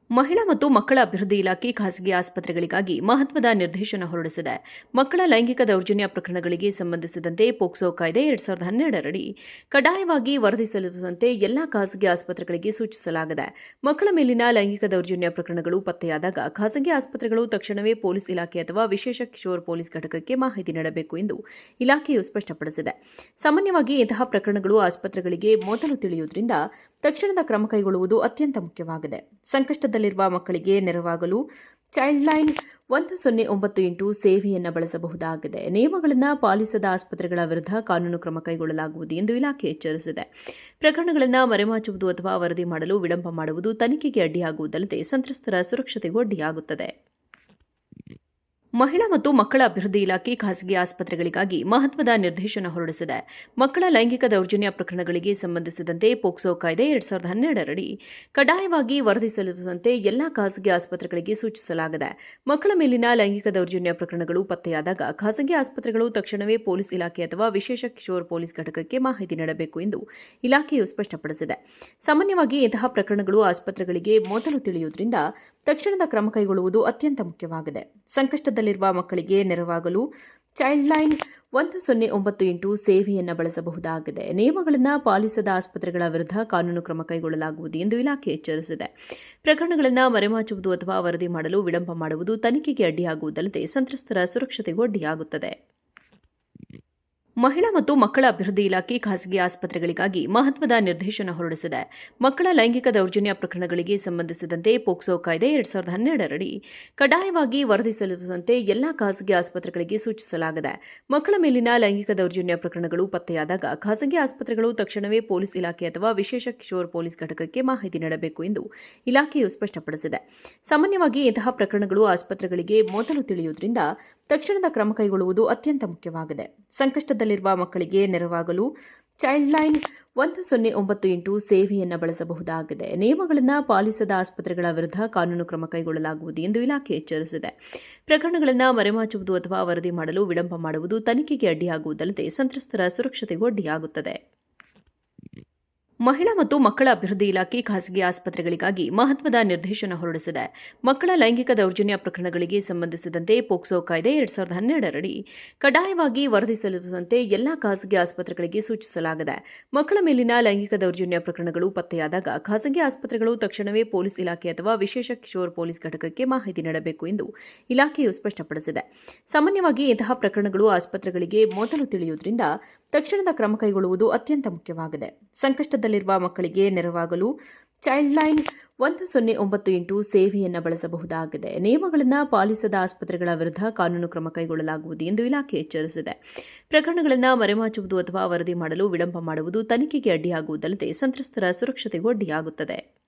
ಮಹಿಳಾ ಮತ್ತು ಮಕ್ಕಳ ಅಭಿವೃದ್ಧಿ ಇಲಾಖೆ ಖಾಸಗಿ ಆಸ್ಪತ್ರೆಗಳಿಗಾಗಿ ಮಹತ್ವದ ನಿರ್ದೇಶನ ಹೊರಡಿಸಿದೆ. ಮಕ್ಕಳ ಲೈಂಗಿಕ ದೌರ್ಜನ್ಯ ಪ್ರಕರಣಗಳಿಗೆ ಸಂಬಂಧಿಸಿದಂತೆ ಪೋಕ್ಸೋ ಕಾಯ್ದೆ 2012 ರಡಿ ಕಡ್ಡಾಯವಾಗಿ ವರದಿ ಸಲ್ಲಿಸುವಂತೆ ಎಲ್ಲಾ ಖಾಸಗಿ ಆಸ್ಪತ್ರೆಗಳಿಗೆ ಸೂಚಿಸಲಾಗಿದೆ. ಮಕ್ಕಳ ಮೇಲಿನ ಲೈಂಗಿಕ ದೌರ್ಜನ್ಯ ಪ್ರಕರಣಗಳು ಪತ್ತೆಯಾದಾಗ ಖಾಸಗಿ ಆಸ್ಪತ್ರೆಗಳು ತಕ್ಷಣವೇ ಪೊಲೀಸ್ ಇಲಾಖೆ ಅಥವಾ ವಿಶೇಷ ಕಿಶೋರ್ ಪೊಲೀಸ್ ಘಟಕಕ್ಕೆ ಮಾಹಿತಿ ನೀಡಬೇಕು ಎಂದು ಇಲಾಖೆಯು ಸ್ಪಷ್ಟಪಡಿಸಿದೆ. ಸಾಮಾನ್ಯವಾಗಿ ಇಂತಹ ಪ್ರಕರಣಗಳು ಆಸ್ಪತ್ರೆಗಳಿಗೆ ಮೊದಲು ತಿಳಿಯುವುದರಿಂದ ತಕ್ಷಣದ ಕ್ರಮ ಕೈಗೊಳ್ಳುವುದು ಅತ್ಯಂತ ಮುಖ್ಯವಾಗಿದೆ. ಸಂಕಷ್ಟದಲ್ಲಿರುವ ಮಕ್ಕಳಿಗೆ ನೆರವಾಗಲು ಚೈಲ್ಡ್ ಲೈನ್ 1098 ಸೇವೆಯನ್ನು ಬಳಸಬಹುದಾಗಿದೆ. ನಿಯಮಗಳನ್ನು ಪಾಲಿಸದ ಆಸ್ಪತ್ರೆಗಳ ವಿರುದ್ಧ ಕಾನೂನು ಕ್ರಮ ಕೈಗೊಳ್ಳಲಾಗುವುದು ಎಂದು ಇಲಾಖೆ ಎಚ್ಚರಿಸಿದೆ. ಪ್ರಕರಣಗಳನ್ನು ಮರೆಮಾಚುವುದು ಅಥವಾ ವರದಿ ಮಾಡಲು ವಿಳಂಬ ಮಾಡುವುದು ತನಿಖೆಗೆ ಅಡ್ಡಿಯಾಗುವುದಲ್ಲದೆ ಸಂತ್ರಸ್ತರ ಸುರಕ್ಷತೆಗೂ ಅಡ್ಡಿಯಾಗುತ್ತದೆ. ಮಹಿಳಾ ಮತ್ತು ಮಕ್ಕಳ ಅಭಿವೃದ್ಧಿ ಇಲಾಖೆ ಖಾಸಗಿ ಆಸ್ಪತ್ರೆಗಳಿಗಾಗಿ ಮಹತ್ವದ ನಿರ್ದೇಶನ ಹೊರಡಿಸಿದೆ. ಮಕ್ಕಳ ಲೈಂಗಿಕ ದೌರ್ಜನ್ಯ ಪ್ರಕರಣಗಳಿಗೆ ಸಂಬಂಧಿಸಿದಂತೆ ಪೋಕ್ಸೋ ಕಾಯ್ದೆ 2012 ರಡಿ ಕಡ್ಡಾಯವಾಗಿ ವರದಿ ಸಲ್ಲಿಸುವಂತೆ ಎಲ್ಲಾ ಖಾಸಗಿ ಆಸ್ಪತ್ರೆಗಳಿಗೆ ಸೂಚಿಸಲಾಗಿದೆ. ಮಕ್ಕಳ ಮೇಲಿನ ಲೈಂಗಿಕ ದೌರ್ಜನ್ಯ ಪ್ರಕರಣಗಳು ಪತ್ತೆಯಾದಾಗ ಖಾಸಗಿ ಆಸ್ಪತ್ರೆಗಳು ತಕ್ಷಣವೇ ಪೊಲೀಸ್ ಇಲಾಖೆ ಅಥವಾ ವಿಶೇಷ ಕಿಶೋರ್ ಪೊಲೀಸ್ ಘಟಕಕ್ಕೆ ಮಾಹಿತಿ ನೀಡಬೇಕು ಎಂದು ಇಲಾಖೆಯು ಸ್ಪಷ್ಟಪಡಿಸಿದೆ. ಸಾಮಾನ್ಯವಾಗಿ ಇಂತಹ ಪ್ರಕರಣಗಳು ಆಸ್ಪತ್ರೆಗಳಿಗೆ ಮೊದಲು ತಿಳಿಯುವುದರಿಂದ ತಕ್ಷಣದ ಕ್ರಮ ಕೈಗೊಳ್ಳುವುದು ಅತ್ಯಂತ ಮುಖ್ಯವಾಗಿದೆ. ಸಂಕಷ್ಟದಲ್ಲಿರುವ ಮಕ್ಕಳಿಗೆ ನೆರವಾಗಲು ಚೈಲ್ಡ್ ಲೈನ್ 1098 ಸೇವೆಯನ್ನು ಬಳಸಬಹುದಾಗಿದೆ. ನಿಯಮಗಳನ್ನು ಪಾಲಿಸದ ಆಸ್ಪತ್ರೆಗಳ ವಿರುದ್ಧ ಕಾನೂನು ಕ್ರಮ ಕೈಗೊಳ್ಳಲಾಗುವುದು ಎಂದು ಇಲಾಖೆ ಎಚ್ಚರಿಸಿದೆ. ಪ್ರಕರಣಗಳನ್ನು ಮರೆಮಾಚುವುದು ಅಥವಾ ವರದಿ ಮಾಡಲು ವಿಳಂಬ ಮಾಡುವುದು ತನಿಖೆಗೆ ಅಡ್ಡಿಯಾಗುವುದಲ್ಲದೆ ಸಂತ್ರಸ್ತರ ಸುರಕ್ಷತೆಗೂ ಅಡ್ಡಿಯಾಗುತ್ತದೆ. ಮಹಿಳಾ ಮತ್ತು ಮಕ್ಕಳ ಅಭಿವೃದ್ಧಿ ಇಲಾಖೆ ಖಾಸಗಿ ಆಸ್ಪತ್ರೆಗಳಿಗಾಗಿ ಮಹತ್ವದ ನಿರ್ದೇಶನ ಹೊರಡಿಸಿದೆ. ಮಕ್ಕಳ ಲೈಂಗಿಕ ದೌರ್ಜನ್ಯ ಪ್ರಕರಣಗಳಿಗೆ ಸಂಬಂಧಿಸಿದಂತೆ ಪೋಕ್ಸೋ ಕಾಯ್ದೆ 2012 ರಡಿ ಕಡ್ಡಾಯವಾಗಿ ವರದಿ ಸಲ್ಲಿಸುವಂತೆ ಎಲ್ಲಾ ಖಾಸಗಿ ಆಸ್ಪತ್ರೆಗಳಿಗೆ ಸೂಚಿಸಲಾಗಿದೆ. ಮಕ್ಕಳ ಮೇಲಿನ ಲೈಂಗಿಕ ದೌರ್ಜನ್ಯ ಪ್ರಕರಣಗಳು ಪತ್ತೆಯಾದಾಗ ಖಾಸಗಿ ಆಸ್ಪತ್ರೆಗಳು ತಕ್ಷಣವೇ ಪೊಲೀಸ್ ಇಲಾಖೆ ಅಥವಾ ವಿಶೇಷ ಕಿಶೋರ್ ಪೊಲೀಸ್ ಘಟಕಕ್ಕೆ ಮಾಹಿತಿ ನೀಡಬೇಕು ಎಂದು ಇಲಾಖೆಯು ಸ್ಪಷ್ಟಪಡಿಸಿದೆ. ಸಾಮಾನ್ಯವಾಗಿ ಇಂತಹ ಪ್ರಕರಣಗಳು ಆಸ್ಪತ್ರೆಗಳಿಗೆ ಮೊದಲು ತಿಳಿಯುವುದರಿಂದ ತಕ್ಷಣದ ಕ್ರಮ ಕೈಗೊಳ್ಳುವುದು ಅತ್ಯಂತ ಮುಖ್ಯವಾಗಿದೆ. ಸಂಕಷ್ಟದಲ್ಲಿರುವ ಮಕ್ಕಳಿಗೆ ನೆರವಾಗಲು ಚೈಲ್ಡ್ ಲೈನ್ 1098 ಸೇವೆಯನ್ನು ಬಳಸಬಹುದಾಗಿದೆ. ನಿಯಮಗಳನ್ನು ಪಾಲಿಸದ ಆಸ್ಪತ್ರೆಗಳ ವಿರುದ್ಧ ಕಾನೂನು ಕ್ರಮ ಕೈಗೊಳ್ಳಲಾಗುವುದು ಎಂದು ಇಲಾಖೆ ಎಚ್ಚರಿಸಿದೆ. ಪ್ರಕರಣಗಳನ್ನು ಮರೆಮಾಚುವುದು ಅಥವಾ ವರದಿ ಮಾಡಲು ವಿಳಂಬ ಮಾಡುವುದು ತನಿಖೆಗೆ ಅಡ್ಡಿಯಾಗುವುದಲ್ಲದೆ ಸಂತ್ರಸ್ತರ ಸುರಕ್ಷತೆಗೂ ಅಡ್ಡಿಯಾಗುತ್ತದೆ. ಮಹಿಳಾ ಮತ್ತು ಮಕ್ಕಳ ಅಭಿವೃದ್ಧಿ ಇಲಾಖೆ ಖಾಸಗಿ ಆಸ್ಪತ್ರೆಗಳಿಗಾಗಿ ಮಹತ್ವದ ನಿರ್ದೇಶನ ಹೊರಡಿಸಿದೆ. ಮಕ್ಕಳ ಲೈಂಗಿಕ ದೌರ್ಜನ್ಯ ಪ್ರಕರಣಗಳಿಗೆ ಸಂಬಂಧಿಸಿದಂತೆ ಪೋಕ್ಸೋ ಕಾಯ್ದೆ 2012 ರಡಿ ಕಡ್ಡಾಯವಾಗಿ ವರದಿ ಸಲ್ಲಿಸುವಂತೆ ಎಲ್ಲಾ ಖಾಸಗಿ ಆಸ್ಪತ್ರೆಗಳಿಗೆ ಸೂಚಿಸಲಾಗಿದೆ. ಮಕ್ಕಳ ಮೇಲಿನ ಲೈಂಗಿಕ ದೌರ್ಜನ್ಯ ಪ್ರಕರಣಗಳು ಪತ್ತೆಯಾದಾಗ ಖಾಸಗಿ ಆಸ್ಪತ್ರೆಗಳು ತಕ್ಷಣವೇ ಪೊಲೀಸ್ ಇಲಾಖೆ ಅಥವಾ ವಿಶೇಷ ಕಿಶೋರ್ ಪೊಲೀಸ್ ಘಟಕಕ್ಕೆ ಮಾಹಿತಿ ನೀಡಬೇಕು ಎಂದು ಇಲಾಖೆಯು ಸ್ಪಷ್ಟಪಡಿಸಿದೆ. ಸಾಮಾನ್ಯವಾಗಿ ಇಂತಹ ಪ್ರಕರಣಗಳು ಆಸ್ಪತ್ರೆಗಳಿಗೆ ಮೊದಲು ತಿಳಿಯುವುದರಿಂದ ತಕ್ಷಣದ ಕ್ರಮ ಕೈಗೊಳ್ಳುವುದು ಅತ್ಯಂತ ಮುಖ್ಯವಾಗಿದೆ. ಸಂಕಷ್ಟದಲ್ಲಿರುವ ಮಕ್ಕಳಿಗೆ ನೆರವಾಗಲು ಚೈಲ್ಡ್ ಲೈನ್ 1098 ಸೇವೆಯನ್ನು ಬಳಸಬಹುದಾಗಿದೆ. ನಿಯಮಗಳನ್ನು ಪಾಲಿಸದ ಆಸ್ಪತ್ರೆಗಳ ವಿರುದ್ಧ ಕಾನೂನು ಕ್ರಮ ಕೈಗೊಳ್ಳಲಾಗುವುದು ಎಂದು ಇಲಾಖೆ ಎಚ್ಚರಿಸಿದೆ. ಪ್ರಕರಣಗಳನ್ನು ಮರೆಮಾಚುವುದು ಅಥವಾ ವರದಿ ಮಾಡಲು ವಿಳಂಬ ಮಾಡುವುದು ತನಿಖೆಗೆ ಅಡ್ಡಿಯಾಗುವುದಲ್ಲದೆ ಸಂತ್ರಸ್ತರ ಸುರಕ್ಷತೆಗೂ ಅಡ್ಡಿಯಾಗುತ್ತದೆ.